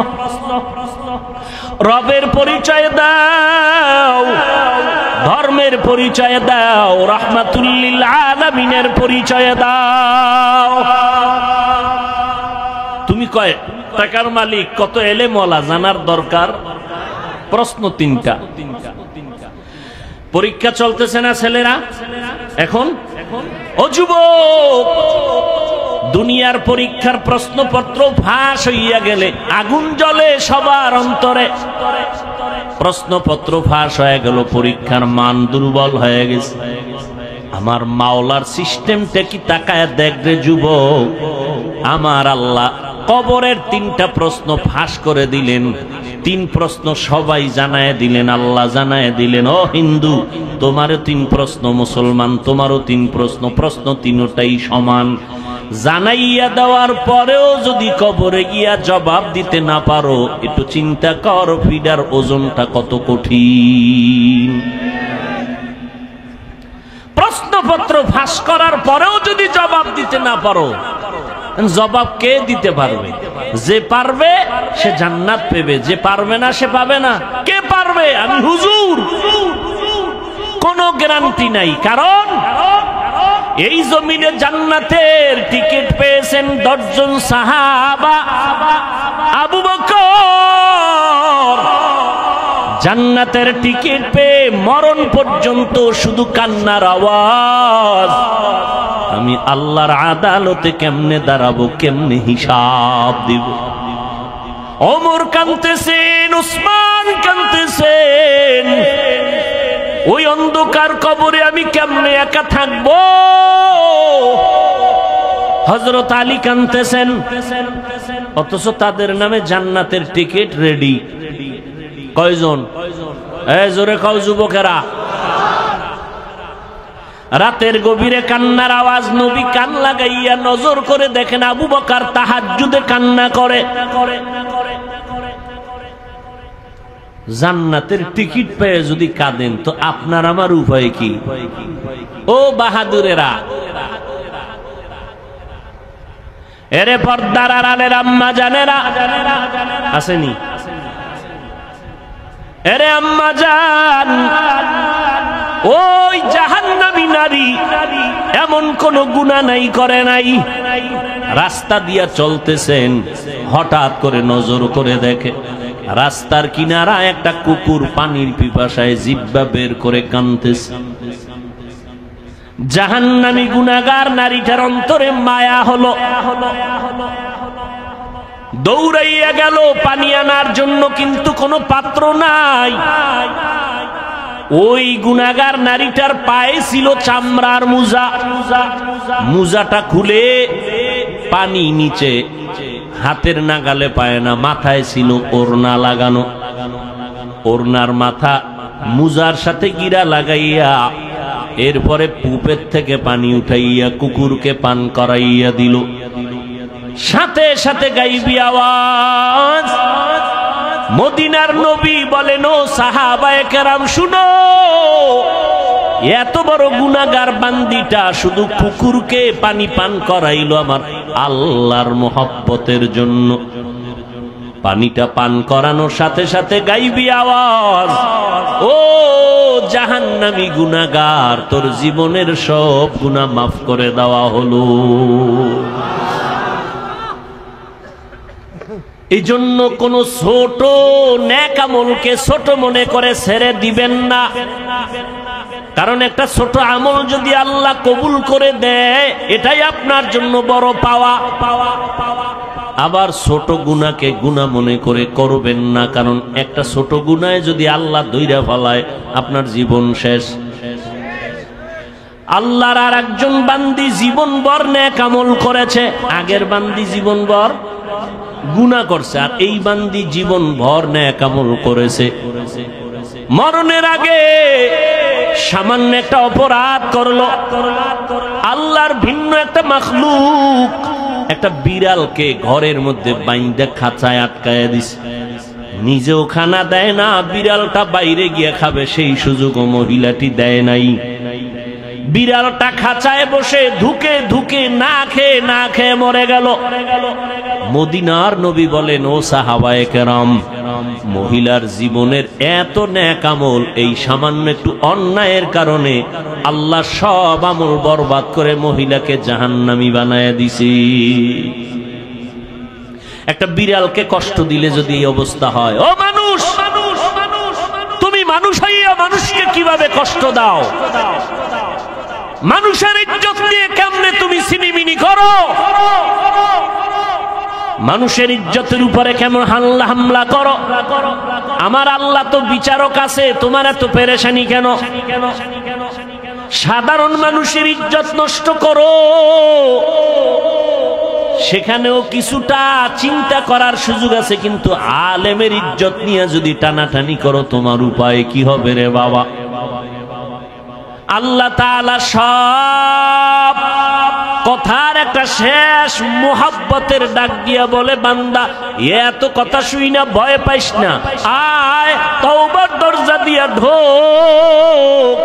রবের পরিচয় দাও, ধর্মের পরিচয় দাও, রাহমাতুল লিল আলামিনের পরিচয় দাও। তুমি কয় টাকার মালিক, কত এলেমওয়ালা, জানার দরকার। প্রশ্ন 3টা। পরীক্ষা চলতেছে না ছেলেরা এখন? ও যুবক, দুনিয়ার পরীক্ষার প্রশ্নপত্র ফাঁস হইয়া গেলে আগুন জ্বলে সবার অন্তরে। প্রশ্নপত্র ফাঁস হয়ে গেল, পরীক্ষার মান দুর্বল হয়ে গেছে। আমার মাওলার সিস্টেমটা কি তাকায় দেখ রে যুবক। আমার আল্লাহ কবরের 3টা প্রশ্ন ফাঁস করে দিলেন। 3 প্রশ্ন সবাই জানায় দিলেন, আল্লাহ জানায় দিলেন। ও হিন্দু, তোমারও 3 প্রশ্ন, মুসলমান তোমারও 3 প্রশ্ন। প্রশ্ন 3টাই সমান। জানাইয়া দেওয়ার পরেও যদি কবরে গিয়া জবাব দিতে না পারো, একটু চিন্তা কর ফিডার ওজনটা কত কঠিন। প্রশ্নপত্র ফাঁস করার পরেও যদি জবাব দিতে না পারো, জবাব কে দিতে পারবে? যে পারবে সে জান্নাত পেবে, যে পারবে না সে পাবে না। কে পারবে? আমি হুজুর। কোনো গ্যারান্টি নাই, কারণ এই জমিনে জান্নাতের টিকিট পেয়েছেন 10 জন সাহাবা। আবু বকর জান্নাতের টিকিট পেয়ে মরণ পর্যন্ত শুধু কান্নার আওয়াজ। আমি আল্লাহর আদালতে কেমনে দাঁড়াবো, কেমনে হিসাব দিব। ওমর কাঁদতেছেন, উসমান কাঁদতেছেন। ওই অন্ধকার কবরে আমি কেমনে একা থাকবো। হযরত আলী কাঁদতেছেন, অথচ তাদের নামে জান্নাতের টিকিট রেডি। কয়জন? এই জোরে কও যুবকেরা। রাতের গভীরে কান্নার আওয়াজ। নবী কান লাগাইয়া নজর করে দেখেন আবু বকর তাহাজ্জুদে কান্না করে। জান্নাতের টিকিট পেয়ে যদি কাঁদেন, তো আপনার আমার উপায় কি? ও বাহাদুরেরা, এরে পর্দার আড়ালের আম্মা জানেরা আসেনি? এরে আম্মা জান, ওই জাহান্নামী নারী এমন কোন গুনাহ নাই করে নাই। রাস্তা দিয়া চলতেছেন, হঠাৎ করে নজর করে দেখে রাস্তার কিনারা একটা কুকুর পানির পিপাসায় জিহ্বা বের করে কাঁদতেছে। জাহান্নামী গুনাহগার নারীটার অন্তরে মায়া হলো, দৌড়াইয়া গেল পানি আনার জন্য, কিন্তু কোনো পাত্র নাই। ওই গুনাহগার নারীটার পায়ে ছিল চামড়ার মুজা, মুজাটা খুলে পানি নিচে, হাতের নাগালে পায় না, মাথায় ছিল ওড়না লাগানো, ওড়নার মাথা মুজার সাথে গিরা লাগাইয়া এরপরে পুপের থেকে পানি উঠাইয়া কুকুরকে পান করাইয়া দিল। সাথে সাথে গাইবি আওয়াজ, মদিনার নবী বলেন, ও সাহাবায়ে কেরাম শুনো, এত বড় গুনাহগার বান্দিটা শুধু কুকুরকে পানি পান করাইল আমার আল্লাহর মোহাব্বতের জন্য। পানিটা পান করানোর সাথে সাথে গাইবি আওয়াজ, ও জাহান্নামী গুনাহগার, তোর জীবনের সব গুনাহ মাফ করে দেওয়া হলো। এই জন্য কোন ছোট নেক আমলকে ছোট মনে করে ছেড়ে দিবেন না, কারণ একটা ছোট আমল যদি আল্লাহ কবুল করে দেয় এটাই আপনার জন্য বড় পাওয়া। আবার ছোট গুনাহকে গুনাহ মনে করে করবেন না, কারণ একটা ছোট গুনাহে যদি আল্লাহ ধইরা ফেলায় আপনার জীবন শেষ। আল্লাহর আর একজন বান্দি জীবনভর নেক আমল করেছে, আগের বান্দি জীবনভর গুনাহ করছে, আর এই বান্দি জীবনভর নেক আমল করেছে। মরণের আগে সামান্য একটা অপরাধ করলো, আল্লাহর ভিন্ন একটা মাখলুক একটা বিড়ালকে ঘরের মধ্যে বাইন্ধা খাঁচায় আটকায় দিছে, নিজেও খানা দেয় না, বিড়ালটা বাইরে গিয়ে খাবে সেই সুযোগও মহিলাটি দেয় নাই। বিড়ালটা খাঁচায় বসে ধুকে ধুকে না খেয়ে মরে গেল। মদিনার নবী বলেন, ও সাহাবায়ে কেরাম, মহিলার জীবনের এত নেক আমল এই সামান্য একটু অন্যায়ের কারণে আল্লাহ সব আমল বরবাদ করে মহিলাকে জাহান্নামী বানায় দিছে। একটা বিড়ালকে কষ্ট দিলে যদি এই অবস্থা হয়, ও মানুষ, তুমি মানুষ হইয়া মানুষকে কিভাবে কষ্ট দাও? মানুষের ইজ্জত নিয়ে কেমনে তুমি সিনিমিনি করো? মানুষের ইজ্জতের উপরে কেমন হামলা করো? আমার আল্লাহ তো বিচারক আছে, তোমার এত পেরেশানি কেন? সাধারণ মানুষের ইজ্জত নষ্ট করো, সেখানেও কিছুটা চিন্তা করার সুযোগ আছে, কিন্তু আলেমের ইজ্জত নিয়ে যদি টানাটানি করো তোমার উপায় কি হবে রে বাবা? আল্লাহ তাআলা সব কথার একটা শেষ মুহাব্বতের ডাক দিয়া বলে, বান্দা এত কথা শুই না, ভয় পাইস না, আয় তওবার দরজা দিয়া ঢোক।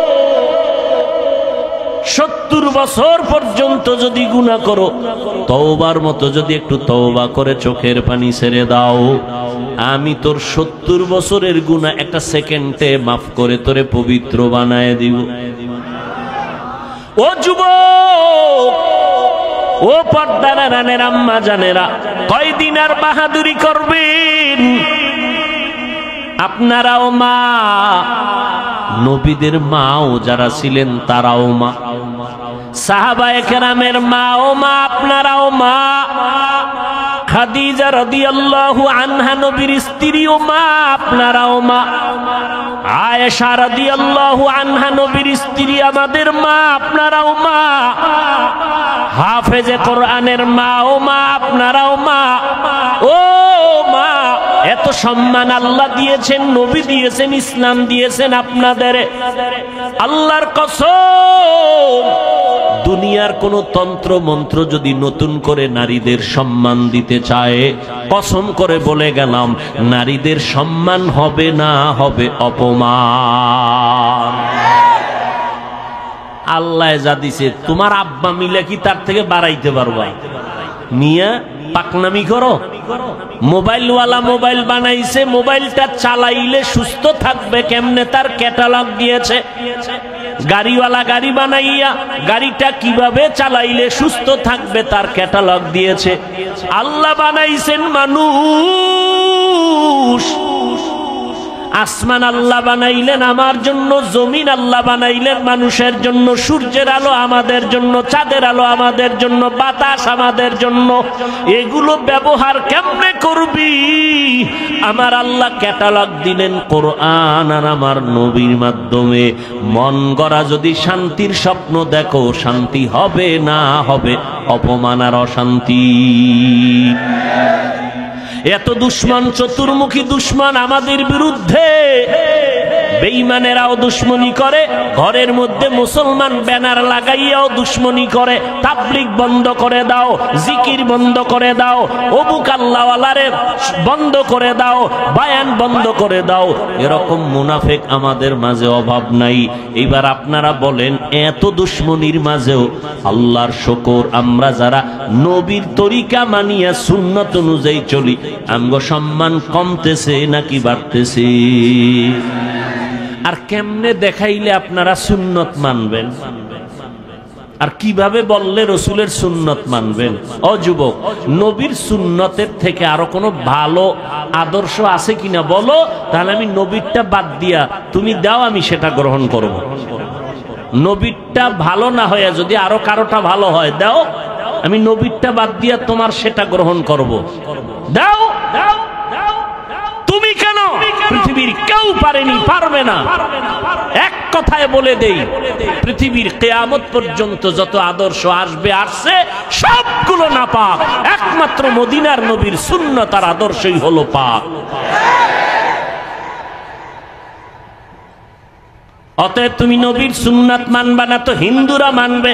70 বছর পর্যন্ত যদি গুনাহ করো, তওবার মতো যদি একটু তওবা করে চোখের পানি ছেড়ে দাও, আমি তোর 70 বছরের গুনাহ একটা সেকেন্ডে মাফ করে তোরে পবিত্র বানায় দিব। ও যুবক, ও পর্দার রানের আম্মা জানেরা, কয়দিন আর বাহাদুরি করবেন? আপনারাও মা, নবীদের মাও যারা ছিলেন তারাও মা, সাহাবায়ে কেরামের মাও মা, আপনারাও মা। খাদিজা রাদিয়াল্লাহু আনহা নবীর স্ত্রীও মা, আপনারাও মা। আয়েশা রাদিয়াল্লাহু আনহা নবীর স্ত্রী, আমাদের মা, আপনারাও মা। হাফেজে কোরআনের মাও মা, আপনারাও মা। ও মা, এত সম্মান আল্লাহ দিয়েছেন, নবী দিয়েছেন, ইসলাম দিয়েছেন আপনাদের। আল্লাহর কসম, দুনিয়ার কোন তন্ত্র মন্ত্র যদি নতুন করে নারীদের সম্মান দিতে চায়, কসম করে বলে গেলাম, নারীদের সম্মান হবে না, হবে অপমান। আল্লাহ যা দিছে, তোমার আব্বা মিলে কি তার থেকে বাড়াইতে পারবা? মিয়া পাকনামি করো। মোবাইলওয়ালা মোবাইল বানাইছে, মোবাইলটা চালাইলে সুস্থ থাকবে কেমনে তার ক্যাটালগ দিয়েছে। গাড়িওয়ালা গাড়ি বানাইয়া গাড়িটা কিভাবে চালাইলে সুস্থ থাকবে তার ক্যাটালগ দিয়েছে। আল্লাহ বানাইছেন মানুষ, আসমান আল্লাহ বানাইলেন আমার জন্য, জমিন আল্লাহ বানাইলেন মানুষের জন্য, সূর্যের আলো আমাদের জন্য, চাঁদের আলো আমাদের জন্য, বাতাস আমাদের জন্য। এগুলো ব্যবহার কেমনে করবি? আমার আল্লাহ ক্যাটালগ দিলেন কোরআন আর আমার নবীর মাধ্যমে। মন গড়া যদি শান্তির স্বপ্ন দেখো, শান্তি হবে না হবে অপমান আর অশান্তি। এত দুশ্মন, চতুর্মুখী দুশ্মন আমাদের বিরুদ্ধে। বেঈমানেরাও দুশ্মনী করে, ঘরের মধ্যে মুসলমান ব্যানার লাগাইয়াও দুশ্মনী করে। তাবলীগ বন্ধ করে দাও, জিকির বন্ধ করে দাও, অমুক আল্লাহওয়ালারে বন্ধ করে দাও, বায়ান বন্ধ করে দাও। এরকম মুনাফিক আমাদের মাঝে অভাব নাই। এইবার আপনারা বলেন, এত দুশ্মনীর মাঝেও আল্লাহর শুকর, আমরা যারা নবীর তরিকা মানিয়া সুন্নত অনুযায়ী চলি, আমগো সম্মান কমতেছে নাকি বাড়তেছে? আর কেমনে দেখাইলে আপনারা সুন্নত মানবেন? আর কিভাবে বললে রসুলের সুন্নত মানবেন? ও যুবক, নবীর সুন্নতের থেকে আরো কোনো ভালো আদর্শ আছে কিনা বলো, তাহলে আমি নবীরটা বাদ দিয়া তুমি দাও, আমি সেটা গ্রহণ করব। নবীরটা ভালো না হয়ে যদি আরো কারোটা ভালো হয় দাও, আমি নবীরটা বাদ দিয়া তোমার সেটা গ্রহণ করব। দাও দাও। তুমি কেন? পৃথিবীর কেউ পারেনি, পারবে না। এক কথায় বলে দেই, পৃথিবীর কিয়ামত পর্যন্ত যত আদর্শ আসবে আসছে, সবগুলো নাপাক। একমাত্র মদিনার নবীর সুন্নাত আর আদর্শই হলো পাক। অতএব তুমি নবীর সুন্নাত মানবা না তো হিন্দুরা মানবে।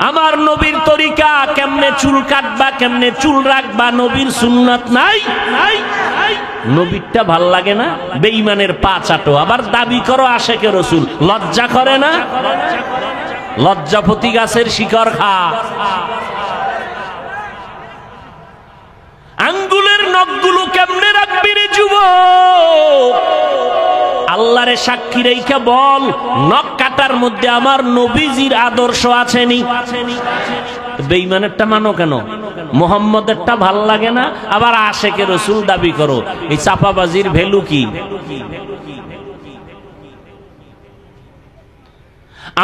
আমার নবীর তরিকা, কেমনে চুল কাটবা, কেমনে চুল রাখবা, নবীর সুন্নাত নাই। নবীরটা ভাল লাগে না? বেঈমানের পা চাটো, আবার দাবি করো আশেকে রসুল। লজ্জা করে না? লজ্জাপতি গাছের শিকড় খা। আঙ্গুলের নখগুলো কেমনে রাখবি রে যুবক? আল্লাহরে সাক্ষী রেখে বল, নখ কাটার মধ্যে আমার নবীজির আদর্শ আছেনি? বেঈমানেরটা মানো কেন? মুহাম্মদেরটা ভাল লাগে না, আবার আশেকে রসুল দাবি করো। এই চাপাবাজির ভ্যালু কি?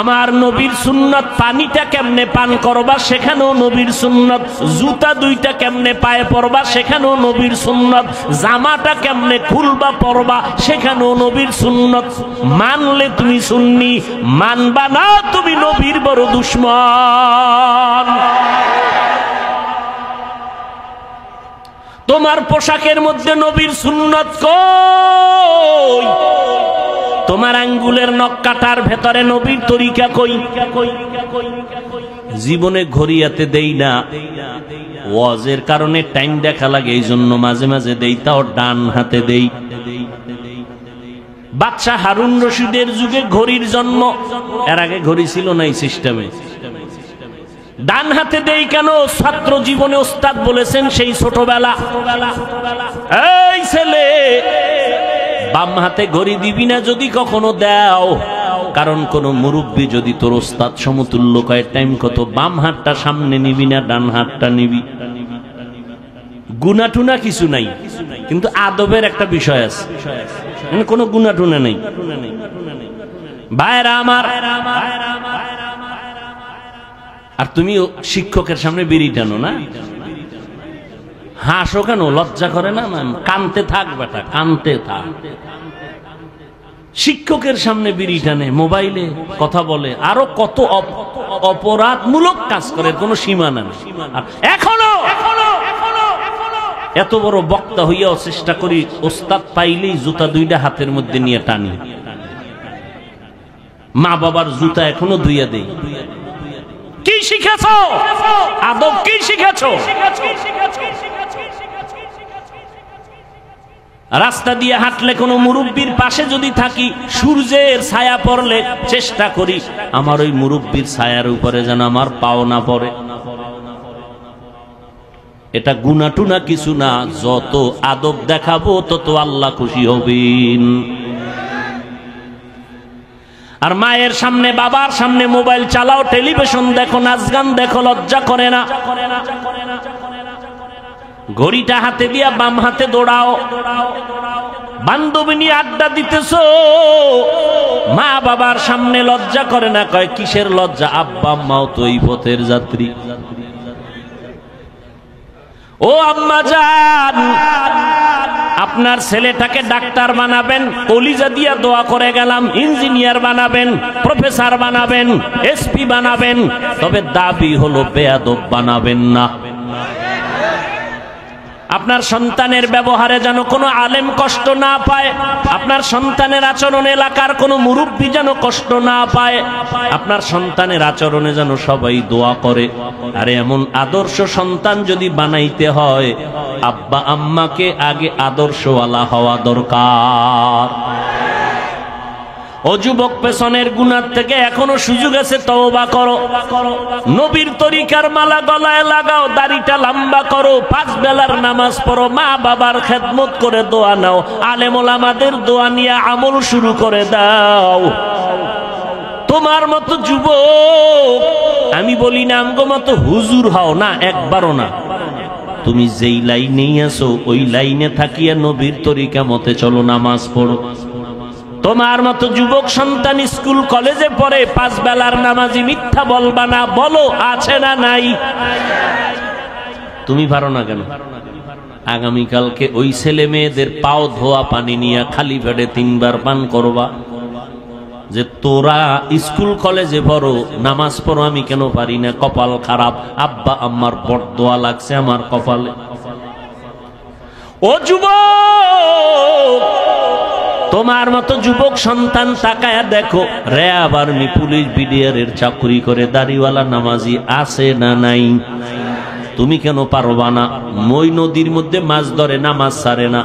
আমার নবীর সুন্নাত, পানিটা কেমনে পান করবা সেখানেও নবীর সুন্নাত, জুতা দুইটা কেমনে পায়ে পরবা সেখানেও নবীর সুন্নাত, জামাটা কেমনে খুলবা পরবা সেখানেও নবীর সুন্নাত। মানলে তুমি সুন্নি, মানবা না তুমি নবীর বড় দুশমন। তোমার পোশাকের মধ্যে নবীর সুন্নাত কই? তোমার আঙ্গুলের নখ কাটার ভেতরে নবীর তরিকা কই? জীবনে ঘড়িয়াতে দেই না, ওয়াজের কারণে টাইম দেখা লাগে, এই জন্য মাঝে মাঝে দেই, তাও ডান হাতে দেই। বাদশা হারুন রশিদের যুগে ঘড়ির জন্ম, এর আগে ঘড়ি ছিল না এই সিস্টেমে। ডান হাতে দেই কেন? ছাত্র জীবনে ওস্তাদ বলেছেন সেই ছোটবেলা, এই ছেলে বাম হাতে ঘড়ি দিবি না যদি কখনো দাও, কারণ কোন মুরব্বী যদি তোর ওস্তাদ সমতুল্য কয় টাইম কত, বাম হাতটা সামনে নিবি না ডান হাতটা নিবি। গুনাটুনা কিছু নাই, কিন্তু আদবের একটা বিষয় আছে, কোনো গুনাটুনা নেই। ভাইরা আমার, আর তুমি শিক্ষকের সামনে বিড়ি টানো না, হাসো কেন? লজ্জা করে না? কানতে থাক বেটা, কানতে থাক। শিক্ষকের সামনে বিড়ি টানে, মোবাইলে কথা বলে, আরো কত অপরাধমূলক কাজ করে, কোনো সীমা নেই। এখনো এত বড় বক্তা হইয়াও চেষ্টা করি ওস্তাদ পাইলেই জুতা দুইটা হাতের মধ্যে নিয়ে টানি। মা বাবার জুতা এখনো ধুইয়া দেই। কি শিখেছো? আদব কি শিখেছো? রাস্তা দিয়ে হাঁটলে কোনো মুরব্বীর পাশে যদি থাকি, সূর্যের ছায়া পড়লে চেষ্টা করি আমার ওই মুরব্বীর ছায়ার উপরে যেন আমার পাও না পড়ে। এটা গুনাটুনা কিছু না, যত আদব দেখাবো তত আল্লাহ খুশি হবেন। আর মায়ের সামনে বাবার সামনে মোবাইল চালাও, টেলিভিশন দেখো, নাচ গান দেখো, লজ্জা করে না? ঘড়িটা হাতে দিয়া বাম হাতে দৌড়াও, বান্ধবী নিয়ে আড্ডা দিতেছো, মা বাবার সামনে লজ্জা করে না? কয় কিসের লজ্জা, আব্বা আম্মাও তো এই পথের যাত্রী। ও আম্মা জান, আপনার ছেলেটাকে ডাক্তার বানাবেন, কলিজা দিয়া দোয়া করে গেলাম, ইঞ্জিনিয়ার বানাবেন, প্রফেসর বানাবেন, এসপি বানাবেন, তবে দাবি হলো বেয়াদব বানাবেন না। আপনার সন্তানের ব্যবহারে যেন কোনো আলেম কষ্ট না পায়, আপনার সন্তানের আচরণে এলাকার কোনো মুরব্বী যেন কষ্ট না পায়, আপনার সন্তানের আচরণে যেন সবাই দোয়া করে। আরে এমন আদর্শ সন্তান যদি বানাইতে হয়, আব্বা আম্মাকে আগে আদর্শওয়ালা হওয়া দরকার। ও যুবক, পেছনের গুনাহ থেকে এখনো সুযোগ আছে, তওবা করো। নবীর তরিকার মালা গলায় লাগাও, দাড়িটা লম্বা করো, 5 বেলার নামাজ পড়ো, মা বাবার খেদমত করে দোয়া নাও, আলেম ওলামাদের দোয়া নিয়ে আমল শুরু করে দাও। তোমার মতো যুবক, আমি বলি না আমগো মতো হুজুর হও না, একবারও না। তুমি যেই লাইনেই আছো ওই লাইনে থাকিয়া নবীর তরিকা মতে চলো, নামাজ পড়ো। তোমার মতো যুবক সন্তান স্কুল কলেজে পড়ে, 5 বেলার নামাজি, মিথ্যা বলবা না, বলো আছে না নাই? তুমি পারো না কেন? আগামীকালকে ওই ছেলে মেয়েদের পাও ধোয়া পানি নিয়ে খালি পেটে 3 বার পান করবা, যে তোরা স্কুল কলেজে পড়ো, নামাজ পড়ো, আমি কেন পারি না, কপাল খারাপ, আব্বা আম্মার বরদোয়া লাগছে আমার কপালে। ও যুবক, তোমার মতো যুবক সন্তান তাকায়া দেখো, র্যাব আর্মি পুলিশ বিডিআরের চাকরি করে দাড়িওয়ালা নামাজি আছে না নাই? তুমি কেন পারবা না? মই নদীর মধ্যে মাছ ধরে, নামাজ ছাড়ে না,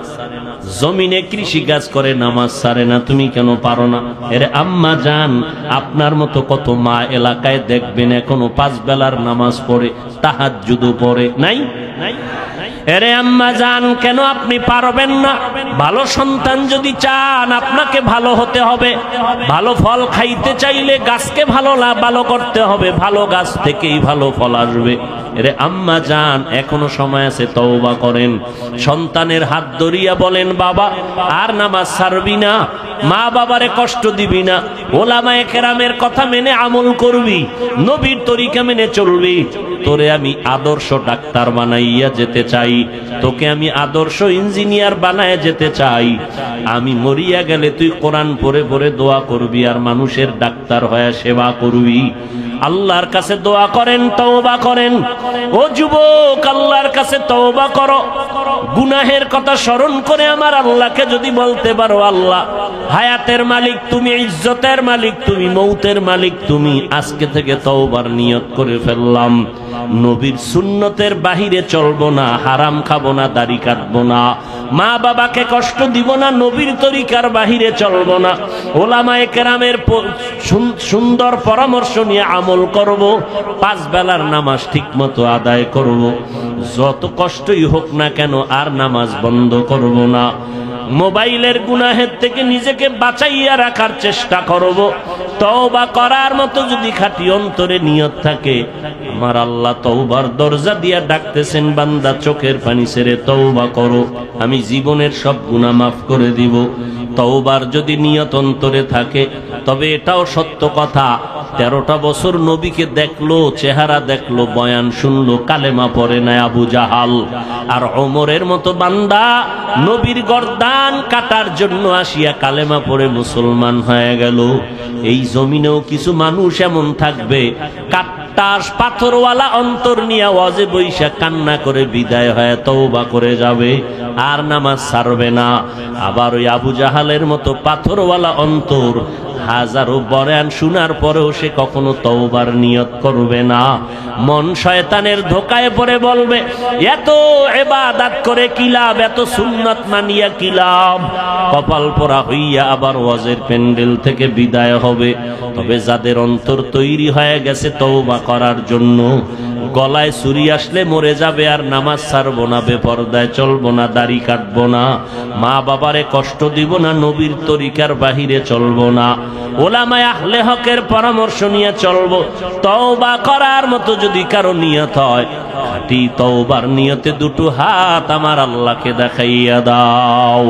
জমিনে কৃষি কাজ করে, নামাজ ছাড়ে না, তুমি কেন পারো না? এর আম্মা জান, আপনার মতো কত মা এলাকায় দেখবেন এখনো 5 বেলার নামাজ পড়ে, তাহাজ্জুদও পড়ে, নাই? এরে আম্মা জান, কেন আপনি পারবেন না? ভালো সন্তান যদি চান, আপনাকে ভালো হতে হবে। ভালো ফল খাইতে চাইলে গাছকে ভালো করতে হবে, ভালো গাছ থেকেই ভালো ফল আসবে। এরে আম্মা জান, এখনো সময় আছে, তওবা করেন। সন্তানের হাত ধরিয়া বলেন, বাবা আর নামাজ ছাড়বি না, মা বাবারে কষ্ট দিবি না, ওলামায়ে কেরামের কথা মেনে আমল করবি, নবীর তরিকা মেনে চলবি। তোরে আমি আদর্শ ডাক্তার বানাইয়া যেতে চাই, তোকে আমি আদর্শ ইঞ্জিনিয়ার বানায় যেতে চাই। আমি মরিয়া গেলে তুই কোরআন পড়ে পড়ে দোয়া করবি আর মানুষের ডাক্তার হয়ে সেবা করবি। আল্লাহর কাছে দোয়া করেন, তওবা করেন। ও যুবক, আল্লাহর কাছে তওবা করো। গুনাহের কথা স্মরণ করে আমার আল্লাহকে যদি বলতে পারো, আল্লাহ হায়াতের মালিক তুমি, ইজ্জতের মালিক তুমি, মৌতের মালিক তুমি, আজকে থেকে তওবার নিয়ত করে ফেললাম, নবীর সুন্নতের বাহিরে চলবো না, হারাম খাবো না, দাড়ি কাটবো না, মা বাবাকে কষ্ট দিব না, নবীর তরিকার বাহিরে চলবো না, ওলামায়ে কেরামের সুন্দর পরামর্শ নিয়ে আমল করব, 5 বেলার নামাজ ঠিক মতো আদায় করব, যত কষ্টই হোক না কেন আর নামাজ বন্ধ করব না। মোবাইলের গুনাহের থেকে নিজেকে বাঁচাইয়া রাখার চেষ্টা করব। তওবা করার মতো যদি খাঁটি অন্তরে নিয়ত থাকে, আমার আল্লাহ তওবার দরজা দিয়া ডাকতেছেন, বান্দা চোখের পানি ছেড়ে তওবা করো, আমি জীবনের সব গুনাহ মাফ করে দিব। তওবার যদি নিয়ত অন্তরে থাকে, তবে এটাও সত্য কথা, 13টা বছর নবীকে দেখলো, চেহারা দেখলো, বয়ান শুনলো, কালেমা পড়ে নাই আবু জাহাল। আর ওমরের মতো বান্দা নবীর গর্দান কাটার জন্য আসিয়া কালেমা পড়ে মুসলমান হয়ে গেল। এই জমিনেও কিছু মানুষ এমন থাকবে, কাট্টার পাথরওয়ালা অন্তর নিয়ে ওয়াজে বৈশা কান্না করে বিদায় হয়ে তওবা করে যাবে, আর নামাজ ছাড়বে না। আবার ওই আবু জাহালের মতো পাথরওয়ালা অন্তর, হাজারো বয়ান শোনার পরেও সে কখনো তওবার নিয়ত করবে না। মন শয়তানের ধোকায় পড়ে বলবে, এত ইবাদত করে কি লাভ, এত সুন্নাত মানিয়া কি লাভ। কপাল পোড়া হইয়া আবার ওয়াজের প্যান্ডেল থেকে বিদায় হবে। তবে যাদের অন্তর তৈরি হয়ে গেছে তওবা করার জন্য, গলায় ছুরি আসলে মরে যাবে আর নামাজ ছাড়বো না, বেপরদায় চলবো না, দাড়ি কাটবো না, মা বাবারে কষ্ট দিব না, নবীর তরিকার বাহিরে চলবো না, ওলামায়ে আহলে হকের পরামর্শ নিয়ে চলবো। তওবা করার মতো যদি কারো নিয়ত হয়, খাঁটি তওবার নিয়তে 2টো হাত আমার আল্লাহকে দেখাইয়া দাও।